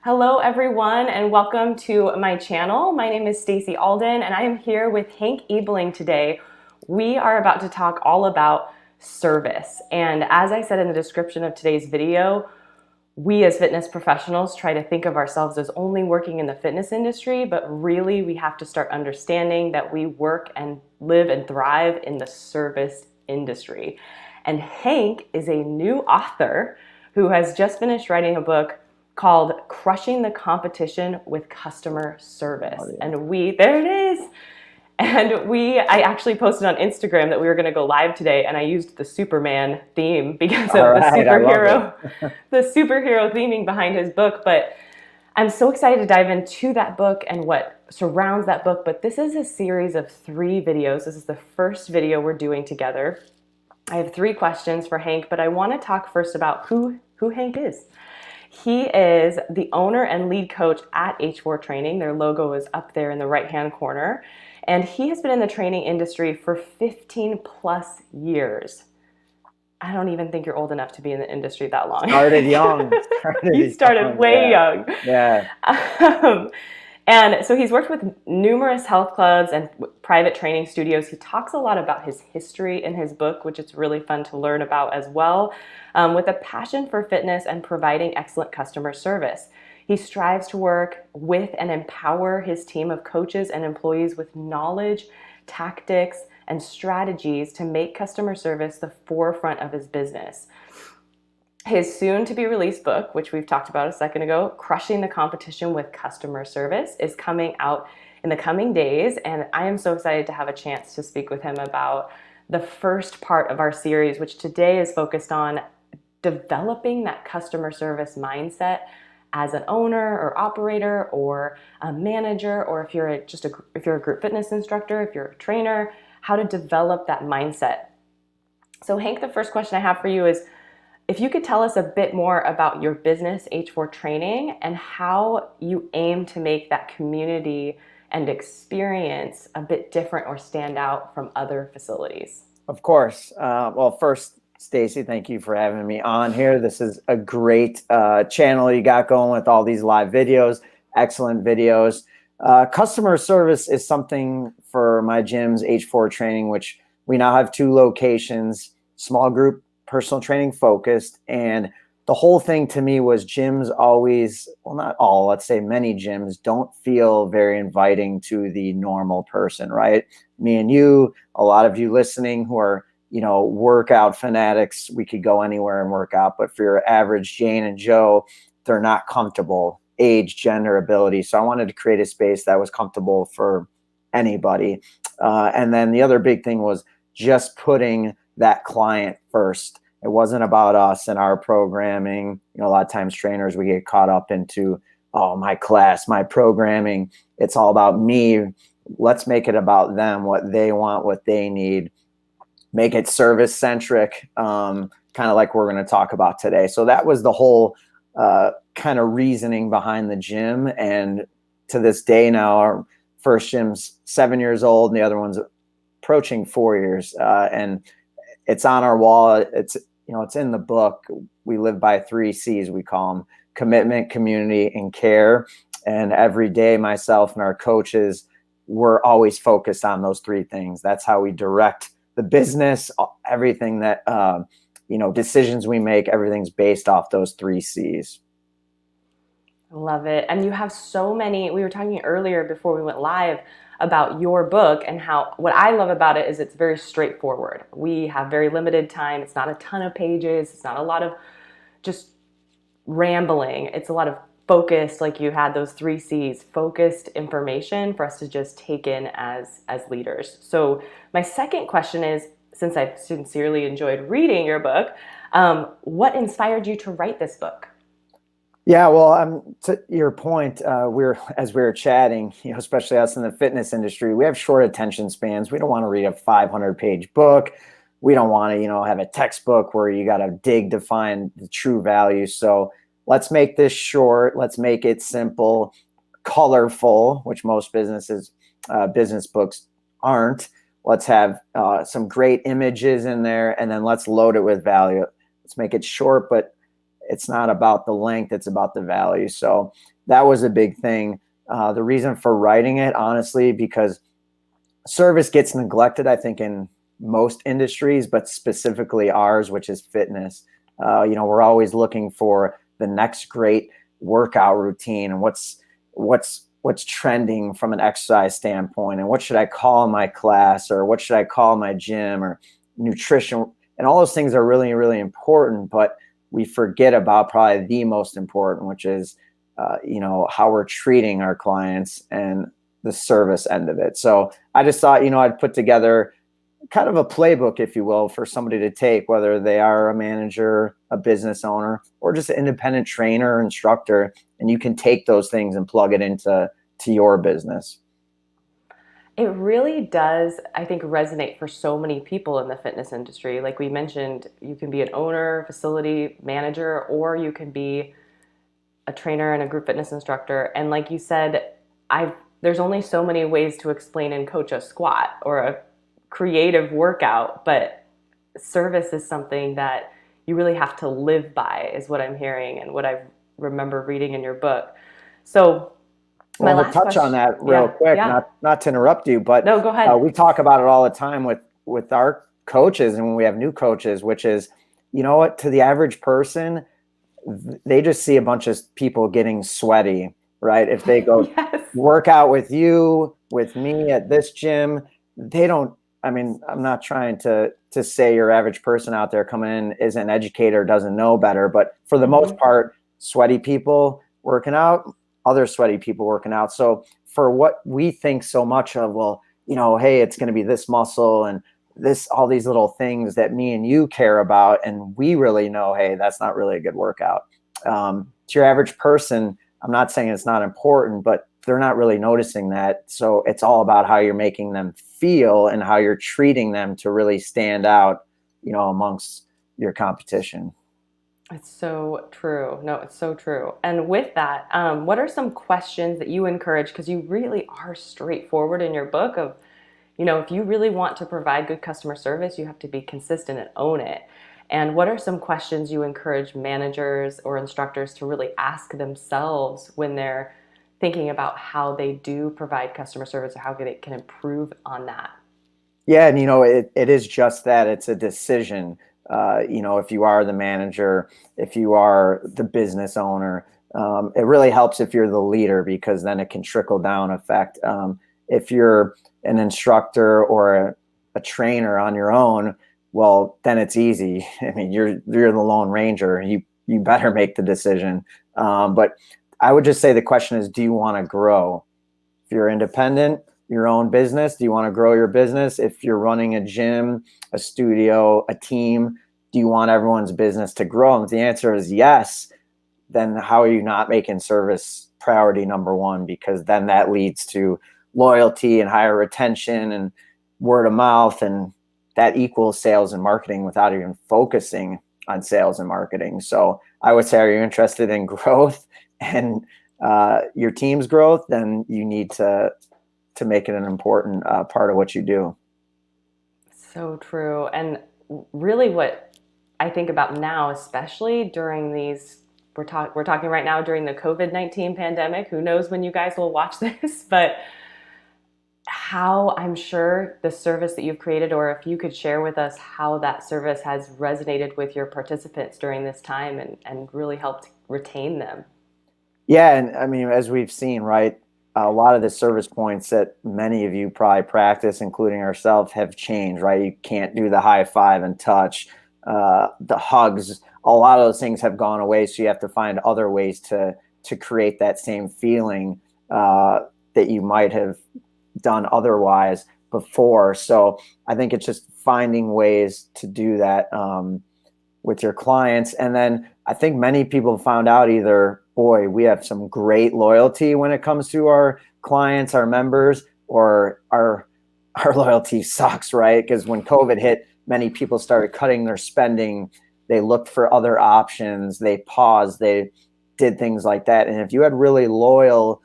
Hello everyone and welcome to my channel. My name is Stacy Alden and I am here with Hank Ebeling today. We are about to talk all about service. And as I said in the description of today's video, we as fitness professionals try to think of ourselves as only working in the fitness industry, but really we have to start understanding that we work and live and thrive in the service industry. And Hank is a new author who has just finished writing a book called Crushing the Competition with Customer Service. Oh, yeah. And there it is. I actually posted on Instagram that we were going to go live today, and I used the Superman theme because All of the right, I love superhero, it. the superhero theming behind his book. But I'm so excited to dive into that book and what surrounds that book. But this is a series of 3 videos. This is the first video we're doing together. I have 3 questions for Hank, but I want to talk first about who Hank is. He is the owner and lead coach at H4 Training. Their logo is up there in the right-hand corner. And he has been in the training industry for 15 plus years. I don't even think you're old enough to be in the industry that long. Started young. You started way young. Yeah. And so he's worked with numerous health clubs and private training studios. He talks a lot about his history in his book, which is really fun to learn about as well, with a passion for fitness and providing excellent customer service. He strives to work with and empower his team of coaches and employees with knowledge, tactics, and strategies to make customer service the forefront of his business. His soon-to-be-released book, which we've talked about a second ago, Crushing the Competition with Customer Service, is coming out in the coming days, and I am so excited to have a chance to speak with him about the first part of our series, which today is focused on developing that customer service mindset as an owner or operator or a manager, or if you're a group fitness instructor, if you're a trainer, how to develop that mindset. So Hank, the first question I have for you is, if you could tell us a bit more about your business, H4 Training, and how you aim to make that community and experience a bit different or stand out from other facilities. Of course. Well, first, Stacy, thank you for having me on here. This is a great channel you got going with all these live videos, excellent videos. Customer service is something for my gym's H4 Training, which we now have 2 locations, small group personal training focused. And the whole thing to me was gyms always, well, not all, let's say many gyms don't feel very inviting to the normal person, right? Me and you, a lot of you listening who are, workout fanatics, we could go anywhere and work out. But for your average Jane and Joe, they're not comfortable, age, gender, ability. So I wanted to create a space that was comfortable for anybody. And then the other big thing was just putting that client first. It wasn't about us and our programming. A lot of times trainers, we get caught up into, oh, my class, my programming. It's all about me. Let's make it about them, what they want, what they need. Make it service centric, kind of like we're going to talk about today. So that was the whole kind of reasoning behind the gym. And to this day now, our first gym's 7 years old and the other one's approaching 4 years. And it's on our wall. It's in the book. We live by 3 C's, we call them: commitment, community, and care. And every day, myself and our coaches, we're always focused on those 3 things. That's how we direct the business. Everything that, decisions we make, everything's based off those 3 C's. Love it. And you have so many, we were talking earlier before we went live about your book, and how what I love about it is it's very straightforward. We have very limited time. It's not a ton of pages. It's not a lot of just rambling. It's a lot of focused, like you had those 3 C's, focused information for us to just take in as leaders. So my second question is, since I've sincerely enjoyed reading your book, what inspired you to write this book? Yeah, well, to your point, as we were chatting, especially us in the fitness industry, we have short attention spans. We don't want to read a 500-page book. We don't want to, have a textbook where you got to dig to find the true value. So let's make this short. Let's make it simple, colorful, which most business books aren't. Let's have some great images in there, and then let's load it with value. Let's make it short, but it's not about the length, it's about the value. So that was a big thing. The reason for writing it, honestly, because service gets neglected, I think, in most industries, but specifically ours, which is fitness. We're always looking for the next great workout routine and what's trending from an exercise standpoint, and what should I call my class, or what should I call my gym, or nutrition, and all those things are really, really important, but we forget about probably the most important, which is how we're treating our clients and the service end of it. So I just thought, I'd put together kind of a playbook, if you will, for somebody to take, whether they are a manager, a business owner, or just an independent trainer or instructor, and you can take those things and plug it into your business. It really does, I think, resonate for so many people in the fitness industry. Like we mentioned, you can be an owner, facility manager, or you can be a trainer and a group fitness instructor. And like you said, there's only so many ways to explain and coach a squat or a creative workout, but service is something that you really have to live by, is what I'm hearing and what I remember reading in your book. So my Well, to last touch on question, that real yeah, quick, yeah, not to interrupt you, but no, go ahead. we talk about it all the time with our coaches, and when we have new coaches, which is, what, to the average person, they just see a bunch of people getting sweaty, right? If they go Yes. work out with you, with me at this gym, they don't. I mean, I'm not trying to say your average person out there coming in isn't an educator, doesn't know better, but for the most part, sweaty people working out, other sweaty people working out. So for what we think so much of, well, hey, it's going to be this muscle and all these little things that me and you care about, and we really know, hey, that's not really a good workout. To your average person, I'm not saying it's not important, but they're not really noticing that. So it's all about how you're making them feel and how you're treating them to really stand out, amongst your competition. It's so true. No, it's so true. And with that, what are some questions that you encourage? Because you really are straightforward in your book of, if you really want to provide good customer service, you have to be consistent and own it. And what are some questions you encourage managers or instructors to really ask themselves when they're thinking about how they do provide customer service, or how they can improve on that? Yeah, and it is just that. It's a decision. If you are the manager, if you are the business owner, it really helps if you're the leader, because then it can trickle down effect. If you're an instructor or a trainer on your own, well, then it's easy. I mean, you're the Lone Ranger. You better make the decision. But I would just say the question is, do you want to grow? If you're independent, your own business, do you want to grow your business? If you're running a gym, a studio, a team, do you want everyone's business to grow? And if the answer is yes, then how are you not making service priority number one? Because then that leads to loyalty and higher retention and word of mouth, and that equals sales and marketing without even focusing on sales and marketing. So I would say, are you interested in growth and your team's growth? Then you need to make it an important part of what you do. So true. And really what I think about now, especially during these, we're talking right now during the COVID-19 pandemic. Who knows when you guys will watch this, but how I'm sure the service that you've created, or if you could share with us how that service has resonated with your participants during this time, and really helped retain them. Yeah, and I mean, as we've seen, right, a lot of the service points that many of you probably practice, including ourselves, have changed, right? You can't do the high five and touch, the hugs. A lot of those things have gone away, so you have to find other ways to create that same feeling that you might have done otherwise before. So I think it's just finding ways to do that with your clients. And then I think many people found out either, boy, we have some great loyalty when it comes to our clients, our members, or our loyalty sucks, right? Because when COVID hit, many people started cutting their spending. They looked for other options. They paused. They did things like that. And if you had really loyal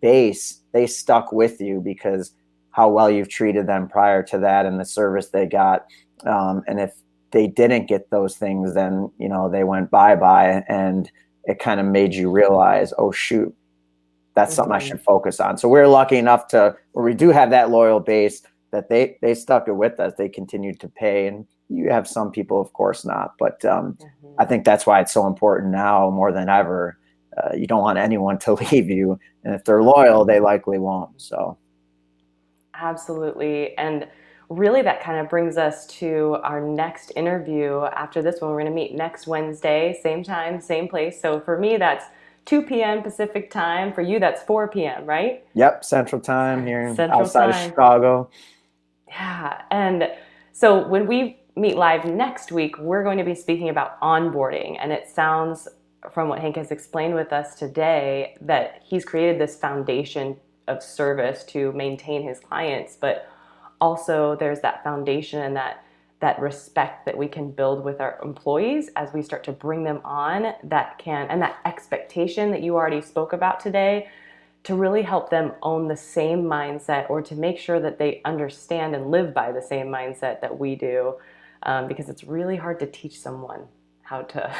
base, they stuck with you because how well you've treated them prior to that and the service they got. And if they didn't get those things, then, you know, they went bye-bye, and it kind of made you realize, oh shoot, that's something I should focus on. So we're lucky enough to where we do have that loyal base that they stuck it with us. They continued to pay, and you have some people, of course, not. But I think that's why it's so important now more than ever. You don't want anyone to leave you, and if they're loyal, they likely won't. So absolutely. And really that kind of brings us to our next interview. After this one, we're going to meet next Wednesday, same time, same place. So for me, that's 2 p.m. Pacific time. For you, that's 4 p.m., right? Yep, Central Time here Central outside of time. Chicago. Yeah. And so when we meet live next week, we're going to be speaking about onboarding. And it sounds, from what Hank has explained with us today, that he's created this foundation of service to maintain his clients, but also there's that foundation and that respect that we can build with our employees as we start to bring them on, that can, and that expectation that you already spoke about today, to really help them own the same mindset, or to make sure that they understand and live by the same mindset that we do, because it's really hard to teach someone how to.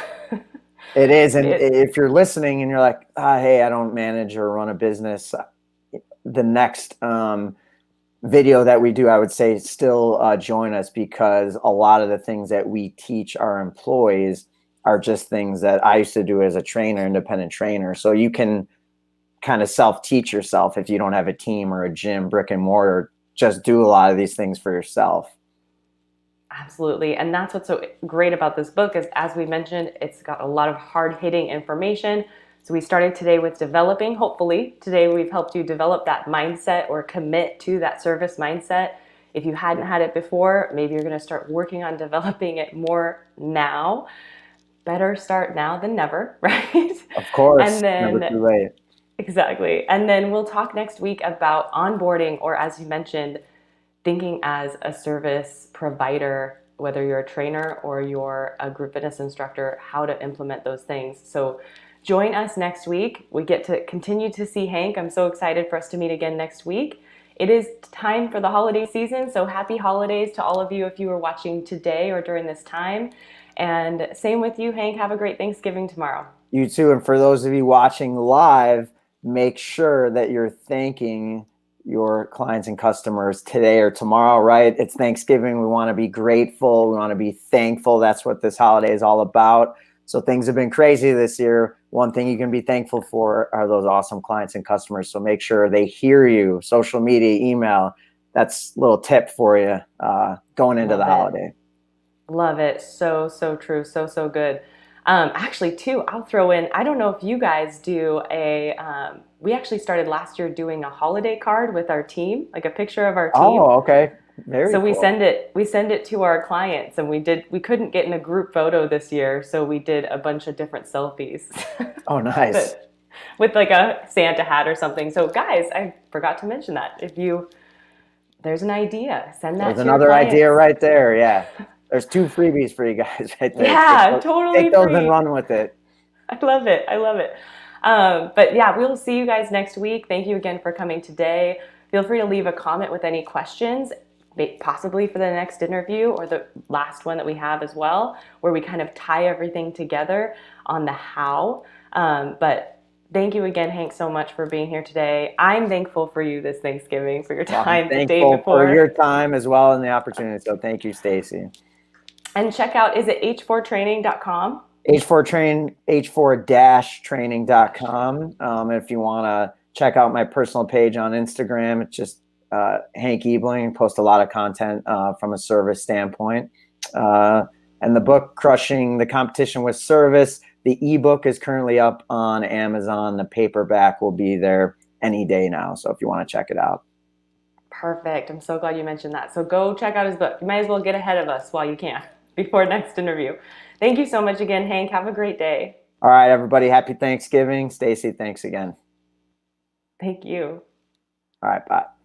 It is. And if you're listening and you're like, hey, I don't manage or run a business, the next video that we do, I would say still join us, because a lot of the things that we teach our employees are just things that I used to do as a trainer, independent trainer. So you can kind of self-teach yourself if you don't have a team or a gym, brick and mortar. Just do a lot of these things for yourself. Absolutely. And that's what's so great about this book is, as we mentioned, it's got a lot of hard-hitting information. So we started today with developing, hopefully, today we've helped you develop that mindset or commit to that service mindset. If you hadn't had it before, maybe you're going to start working on developing it more now. Better start now than never, right? Of course, And then, never too late. exactly. And then we'll talk next week about onboarding, or as you mentioned, thinking as a service provider, whether you're a trainer or you're a group fitness instructor, how to implement those things. So join us next week. We get to continue to see Hank. I'm so excited for us to meet again next week. It is time for the holiday season, so happy holidays to all of you if you are watching today or during this time. And same with you, Hank. Have a great Thanksgiving tomorrow. You too. And for those of you watching live, make sure that you're thanking your clients and customers today or tomorrow, right? It's Thanksgiving. We want to be grateful. We want to be thankful. That's what this holiday is all about. So things have been crazy this year. One thing you can be thankful for are those awesome clients and customers. So make sure they hear you, social media, email. That's a little tip for you going into the holiday. Love it. So, so true. So, so good. Actually, too, I'll throw in, I don't know if you guys do we actually started last year doing a holiday card with our team, like a picture of our team. Oh, okay. Very so cool. we send it to our clients, and we couldn't get in a group photo this year, so we did a bunch of different selfies. Oh, nice. with like a Santa hat or something. So guys, I forgot to mention that. There's an idea, send that There's to another your clients. idea right there. Yeah. There's 2 freebies for you guys right there. Yeah, totally take those free. and run with it. I love it. I love it. But yeah, we'll see you guys next week. Thank you again for coming today. Feel free to leave a comment with any questions, possibly for the next interview or the last one that we have as well, where we kind of tie everything together on the how. But thank you again, Hank, so much for being here today. I'm thankful for you this Thanksgiving, for your time the day before. For your time as well and the opportunity. So thank you, Stacy. And check out, is it h4training.com? h4-training.com. If you want to check out my personal page on Instagram, it's just Hank Ebeling. Post a lot of content from a service standpoint. And the book, Crushing the Competition with Service, the ebook is currently up on Amazon. The paperback will be there any day now. So if you want to check it out. Perfect. I'm so glad you mentioned that. So go check out his book. You might as well get ahead of us while you can before next interview. Thank you so much again, Hank. Have a great day. All right, everybody. Happy Thanksgiving. Stacy, thanks again. Thank you. All right, bye.